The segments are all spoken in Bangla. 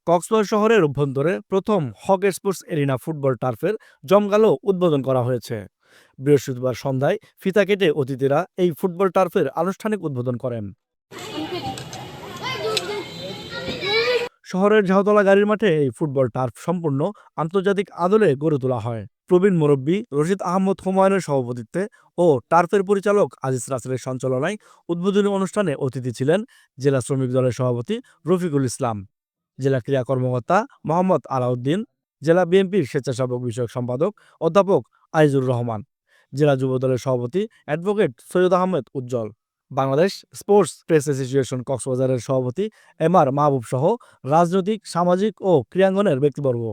কক্সবাজার শহরের অভ্যন্তরে প্রথম হক স্পোর্টস এরিনা ফুটবল টার্ফের জমকালো উদ্বোধন করা হয়েছে। বৃহস্পতিবার সন্ধ্যায় ফিতা কেটে অতিথিরা এই ফুটবল টার্ফের আনুষ্ঠানিক উদ্বোধন করেন। শহরের ঝাউতলা গাড়ির মাঠে এই ফুটবল টার্ফ সম্পূর্ণ আন্তর্জাতিক আদলে গড়ে তোলা হয়। প্রবীণ মুরব্বী রশিদ আহমদ হুমায়ুনের সভাপতিত্বে ও টার্ফের পরিচালক আজিজ রাসেলের সঞ্চালনায় উদ্বোধনী অনুষ্ঠানে অতিথি ছিলেন জেলা শ্রমিক দলের সভাপতি রফিকুল ইসলাম, জেলা ক্রীড়া কর্মকর্তা মোহাম্মদ আলাউদ্দিন, জেলা বিএনপির স্বেচ্ছাসেবক বিষয়ক সম্পাদক অধ্যাপক আইজুর রহমান, জেলা যুব দলের সভাপতি অ্যাডভোকেট সৈয়দ আহমেদ উজ্জ্বল, বাংলাদেশ স্পোর্টস প্রেস অ্যাসোসিয়েশন কক্সবাজারের সভাপতি এমআর মাহবুব সহ রাজনৈতিক, সামাজিক ও ক্রীড়াঙ্গনের ব্যক্তিবর্গ।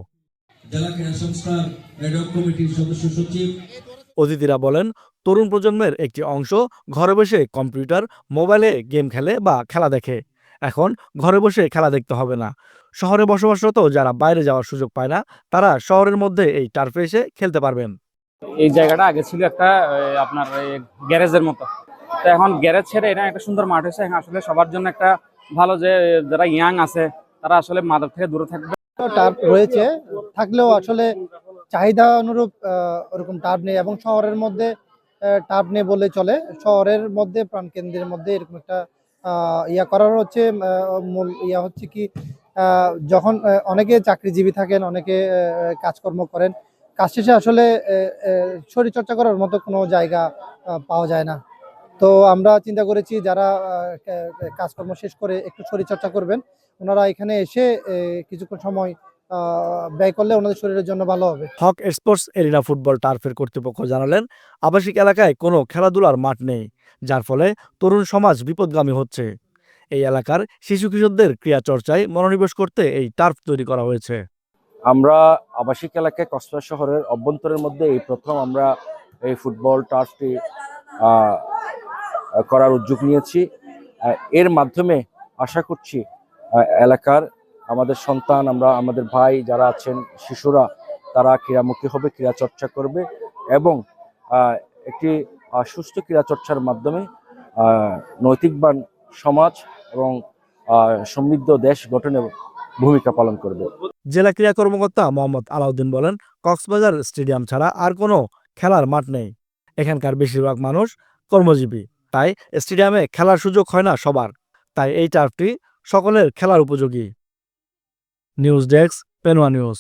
জেলা ক্রীড়া সংস্থার অ্যাডহক কমিটির সদস্য সচিব। অতিথিরা বলেন, তরুণ প্রজন্মের একটি অংশ ঘরে বসে কম্পিউটার, মোবাইলে গেম খেলে বা খেলা দেখে। এখন ঘরে বসে খেলা দেখতে হবে না। শহরে বসবাসরত যারা বাইরে যাওয়ার সুযোগ পায় না, তারা শহরের মধ্যে এই টার্ফে এসে খেলতে পারবেন। এই জায়গাটা আগে ছিল একটা আপনার গ্যারেজের মতো, তো এখন গ্যারেজ ছেড়ে এটা একটা সুন্দর মাঠ হয়েছে। আসলে সবার জন্য একটা ভালো, যে যারা ইয়াং আছে তারা আসলে মাদক থেকে দূরে থাকবে। টার্ফ রয়েছে থাকলেও আসলে চাহিদা অনুরূপ ওরকম টার্ফ নেই, এবং শহরের মধ্যে টার্ফ নেই বলে চলে। শহরের মধ্যে প্রাণকেন্দ্রের মধ্যে এরকম একটা ইয়া করার হচ্ছে মূল ইয়া হচ্ছে কি, যখন অনেকে চাকরিজীবী থাকেন, অনেকে কাজকর্ম করেন, কাজ শেষে আসলে শরীরচর্চা করার মতো কোনো জায়গা পাওয়া যায় না। তো আমরা চিন্তা করেছি যারা কাজকর্ম শেষ করে একটু শরীরচর্চা করবেন, ওনারা এখানে এসে কিছুক্ষণ সময় ব্যয় করলে ওনাদের শরীরের জন্য ভালো হবে। হক স্পোর্টস এরিনা ফুটবল টার্ফের কর্তৃপক্ষ জানালেন, আবাসিক এলাকায় কোনো খেলাধুলার মাঠ নেই, যার ফলে তরুণ সমাজ বিপদগামী হচ্ছে। এই এলাকার শিশু কিশোরদের ক্রীড়া চর্চায় মনোনিবেশ করতে এই টার্ফ তৈরি করা হয়েছে। আমরা আবাসিক এলাকায় কক্সবাজার শহরের অভ্যন্তরের মধ্যে এই প্রথম আমরা এই ফুটবল টার্ফটি করার উদ্যোগ নিয়েছি। এর মাধ্যমে আশা করছি এলাকার আমাদের সন্তান, আমাদের ভাই যারা আছেন, শিশুরা, তারা ক্রীড়ামুখী হবে, ক্রীড়া চর্চা করবে এবং একটি সুস্থ ক্রীড়া চর্চার মাধ্যমে নৈতিকবান সমাজ এবং সমৃদ্ধ দেশ গঠনে ভূমিকা পালন করবে। জেলা ক্রীড়া কর্মকর্তা মোহাম্মদ আলাউদ্দিন বলেন, কক্সবাজার স্টেডিয়াম ছাড়া আর কোনো খেলার মাঠ নেই। এখানকার বেশিরভাগ মানুষ কর্মজীবী, তাই স্টেডিয়ামে খেলার সুযোগ হয় না সবার। তাই এই টার্ফটি সকলের খেলার উপযোগী। News desk, Penowa news.